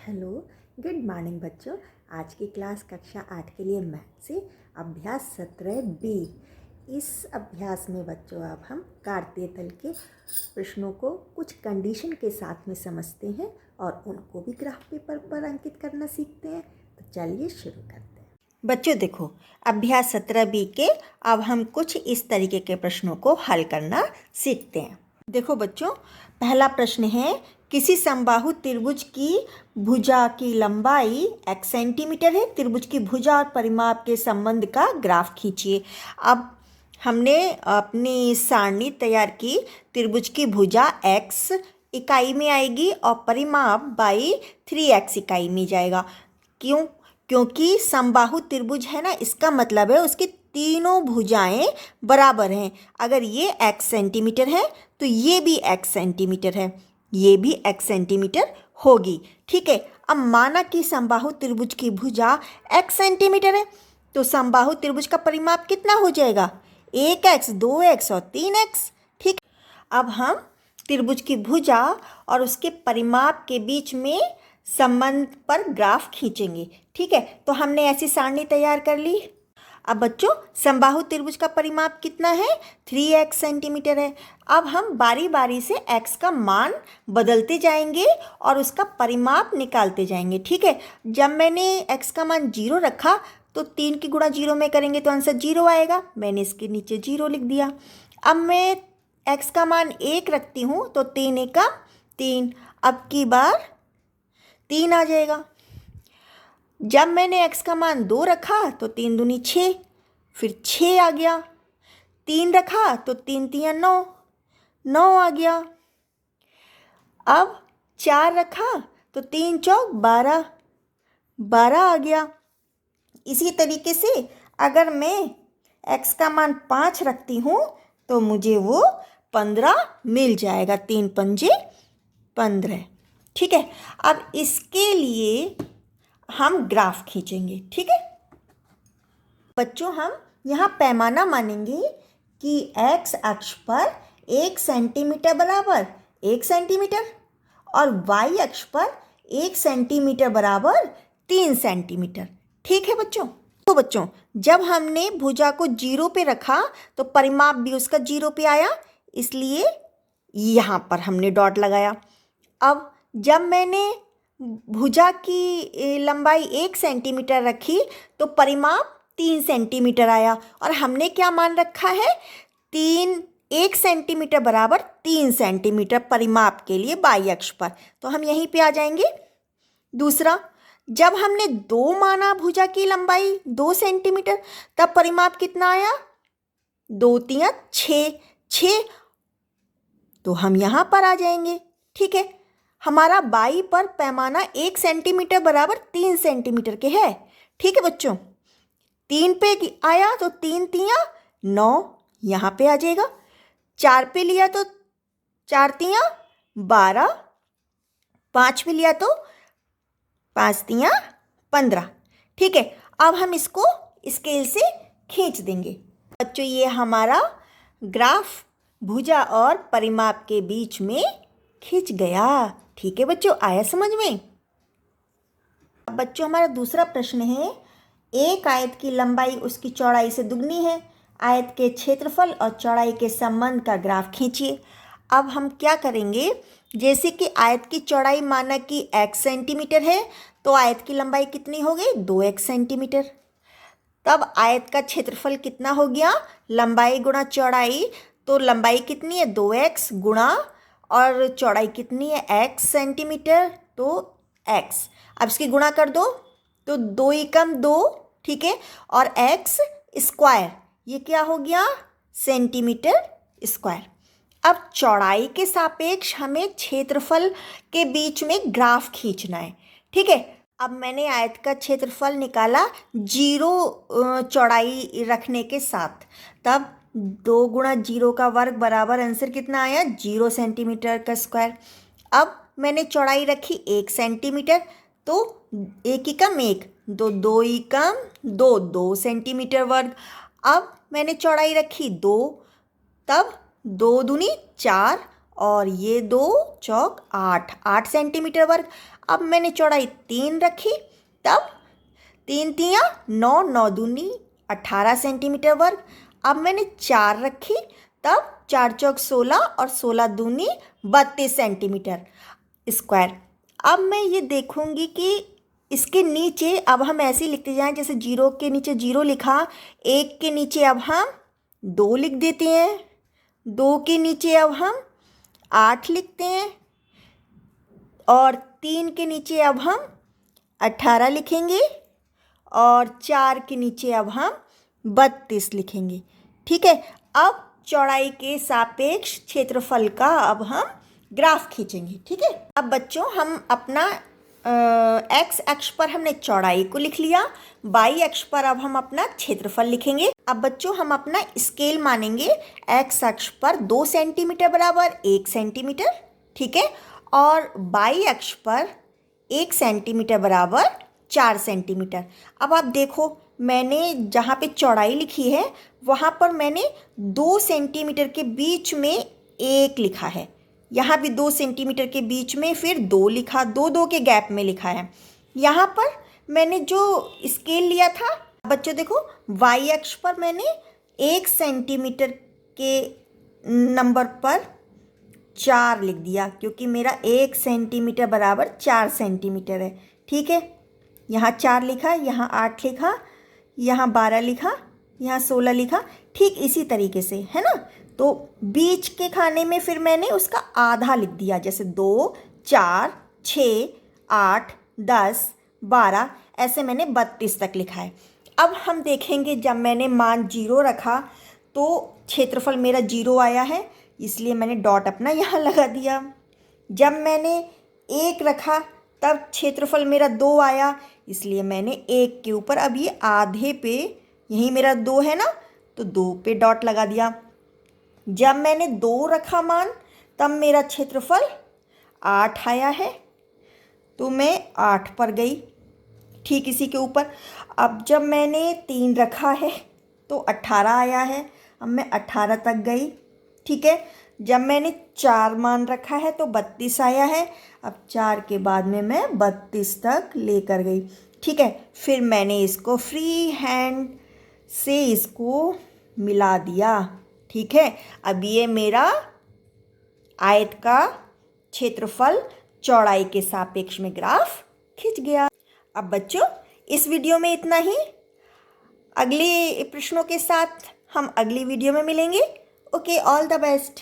Hello, good morning बच्चों। आज की क्लास कक्षा 8 के लिए मैथ से अभ्यास 17B। इस अभ्यास में बच्चों अब हम काटते तल के प्रश्नों को कुछ कंडीशन के साथ में समझते हैं और उनको भी ग्राफ पेपर पर अंकित करना सीखते हैं। तो चलिए शुरू करते हैं। बच्चों देखो, अभ्यास 17B के अब हम कुछ इस तरीके के प्रश्नों को हल करना सीखते हैं। देखो बच्चों, पहला प्रश्न है, किसी समबाहु त्रिभुज की भुजा की लंबाई x सेंटीमीटर है। त्रिभुज की भुजा और परिमाप के संबंध का ग्राफ खींचिए। अब हमने अपनी सारणी तैयार की। त्रिभुज की भुजा x इकाई में आएगी और परिमाप बाई 3x इकाई में जाएगा। क्यों? क्योंकि समबाहु त्रिभुज है ना, इसका मतलब है उसकी तीनों भुजाएं बराबर हैं। अगर ये x सेंटीमीटर है तो ये भी x सेंटीमीटर है, ये भी x सेंटीमीटर होगी। ठीक है, अब माना कि समबाहु त्रिभुज की भुजा x सेंटीमीटर है तो समबाहु त्रिभुज का परिमाप कितना हो जाएगा? 1x, 2x और 3x। ठीक, अब हम त्रिभुज की भुजा और उसके परिमाप के बीच में संबंध पर ग्राफ खींचेंगे। ठीक है, तो हमने ऐसी सारणी तैयार कर ली। अब बच्चों, समबाहु त्रिभुज का परिमाप कितना है? 3x सेंटीमीटर है। अब हम बारी बारी से x का मान बदलते जाएंगे और उसका परिमाप निकालते जाएंगे। ठीक है, जब मैंने x का मान 0 रखा तो 3 की गुणा 0 में करेंगे तो आंसर 0 आएगा। मैंने इसके नीचे 0 लिख दिया। अब मैं x का मान 1 रखती हूँ तो 3 एकम 3, अब की बार 3 आ जाएगा। जब मैंने x का मान 2 रखा तो 3 दूनी 6, फिर 6 आ गया। 3 रखा तो 3 तियां 9, 9 आ गया। अब 4 रखा तो 3 चौक 12, 12 आ गया। इसी तरीके से अगर मैं x का मान 5 रखती हूँ तो मुझे वो 15 मिल जाएगा। 3 पंजे 15। ठीक है, अब इसके लिए हम ग्राफ खींचेंगे। ठीक है बच्चों, हम यहाँ पैमाना मानेंगे कि x अक्ष पर 1 सेंटीमीटर बराबर 1 सेंटीमीटर और y अक्ष पर 1 सेंटीमीटर बराबर 3 सेंटीमीटर। ठीक है बच्चों। तो बच्चों, जब हमने भुजा को 0 पे रखा तो परिमाप भी उसका 0 पे आया, इसलिए यहाँ पर हमने डॉट लगाया। अब जब मैंने भुजा की लंबाई 1 सेंटीमीटर रखी तो परिमाप 3 सेंटीमीटर आया और हमने क्या मान रखा है? 1 सेंटीमीटर बराबर 3 सेंटीमीटर परिमाप के लिए बाई अक्ष पर। तो हम यहीं पे आ जाएंगे। दूसरा, जब हमने 2 माना भुजा की लंबाई 2 सेंटीमीटर तब परिमाप कितना आया? 2 तियां 6, 6। तो हम यहाँ पर आ जाएंगे। ठीक है, हमारा बाई पर पैमाना 1 सेंटीमीटर बराबर 3 सेंटीमीटर के है। ठीक है बच्चों, 3 पे आया तो 3 तियां 9, यहाँ पे आ जाएगा। 4 पे लिया तो 4 तियां 12, 5 पे लिया तो 5 तियां 15। ठीक है, अब हम इसको स्केल से खींच देंगे। बच्चों, ये हमारा ग्राफ भुजा और परिमाप के बीच में खींच गया। ठीक है बच्चों, आया समझ में? अब बच्चों, हमारा दूसरा प्रश्न है, एक आयत की लंबाई उसकी चौड़ाई से दुगनी है। आयत के क्षेत्रफल और चौड़ाई के संबंध का ग्राफ खींचिए। अब हम क्या करेंगे, जैसे कि आयत की चौड़ाई माना कि x सेंटीमीटर है तो आयत की लंबाई कितनी हो गई? 2x centimetre. तब आयत का क्षेत्रफल कितना हो गया? लंबाई गुणा चौड़ाई। तो लंबाई कितनी है? 2x गुणा, और चौड़ाई कितनी है? x सेंटीमीटर, तो x। अब इसकी गुणा कर दो तो 2 एकम 2। ठीक है, और x स्क्वायर, ये क्या हो गया? Centimetre square. अब चौड़ाई के सापेक्ष हमें क्षेत्रफल के बीच में ग्राफ खींचना है। ठीक है, अब मैंने आयत का क्षेत्रफल निकाला 0 चौड़ाई रखने के साथ। तब 2 गुणा 0 का वर्ग बराबर आंसर कितना आया? 0 सेंटीमीटर का स्क्वायर। अब मैंने चौड़ाई रखी 1 सेंटीमीटर तो 1 एकम 1, 2, 2 एकम 2, 2 सेंटीमीटर वर्ग। अब मैंने चौड़ाई रखी 2, तब 2 दूनी 4 और ये 2 चौक 8, 8 सेंटीमीटर वर्ग। अब मैंने चौड़ाई 3 रखी, तब 3 तियाँ 9, 9 दूनी 18 सेंटीमीटर वर्ग। अब मैंने 4 रखी, तब 4 चौक 16 और 16 दूनी 32 सेंटीमीटर स्क्वायर। अब मैं ये देखूंगी कि इसके नीचे अब हम ऐसे ही लिखते जाएं, जैसे 0 के नीचे 0 लिखा, 1 के नीचे अब हम 2 लिख देते हैं, 2 के नीचे अब हम 8 लिखते हैं, और 3 के नीचे अब हम 18 लिखेंगे, और 4 के नीचे अब हम 32 लिखेंगे। ठीक है, अब चौड़ाई के सापेक्ष क्षेत्रफल का अब हम ग्राफ खींचेंगे। ठीक है, अब बच्चों हम अपना एक्स अक्ष पर हमने चौड़ाई को लिख लिया, वाई अक्ष पर अब हम अपना क्षेत्रफल लिखेंगे। अब बच्चों हम अपना स्केल मानेंगे, एक्स अक्ष पर 2 सेंटीमीटर बराबर 1 सेंटीमीटर, ठीक है, और वाई अक्ष पर 1 सेंटीमीटर बराबर 4 सेंटीमीटर। अब आप देखो, मैंने जहाँ पे चौड़ाई लिखी है वहाँ पर मैंने 2 सेंटीमीटर के बीच में 1 लिखा है, यहाँ भी 2 सेंटीमीटर के बीच में फिर 2 लिखा, 2 के गैप में लिखा है। यहाँ पर मैंने जो स्केल लिया था बच्चों, देखो वाई अक्ष पर मैंने 1 सेंटीमीटर के नंबर पर 4 लिख दिया, क्योंकि मेरा 1 सेंटीमीटर बराबर 4 सेंटीमीटर है। ठीक है, यहाँ 4 लिखा, यहाँ 8 लिखा, यहाँ 12 लिखा, यहाँ 16 लिखा, ठीक इसी तरीके से, है ना। तो बीच के खाने में फिर मैंने उसका आधा लिख दिया, जैसे 2, 4, 6, 8, 10, 12, ऐसे मैंने 32 तक लिखा है। अब हम देखेंगे, जब मैंने मान 0 रखा तो क्षेत्रफल मेरा 0 आया है, इसलिए मैंने डॉट अपना यहाँ लगा दिया। जब मैंने 1 रखा तब क्षेत्रफल मेरा 2 आया, इसलिए मैंने 1 के ऊपर अब ये आधे पे, यही मेरा 2 है ना, तो 2 पे डॉट लगा दिया। जब मैंने 2 रखा मान, तब मेरा क्षेत्रफल 8 आया है, तो मैं 8 पर गई, ठीक इसी के ऊपर। अब जब मैंने 3 रखा है तो 18 आया है, अब मैं 18 तक गई। ठीक है, जब मैंने 4 मान रखा है तो 32 आया है, अब 4 के बाद में मैं 32 तक लेकर गई। ठीक है, फिर मैंने इसको फ्री हैंड से इसको मिला दिया। ठीक है, अब ये मेरा आयत का क्षेत्रफल चौड़ाई के सापेक्ष में ग्राफ खिंच गया। अब बच्चों इस वीडियो में इतना ही, अगले प्रश्नों के साथ हम अगली वीडियो में मिलेंगे। Okay, all the best.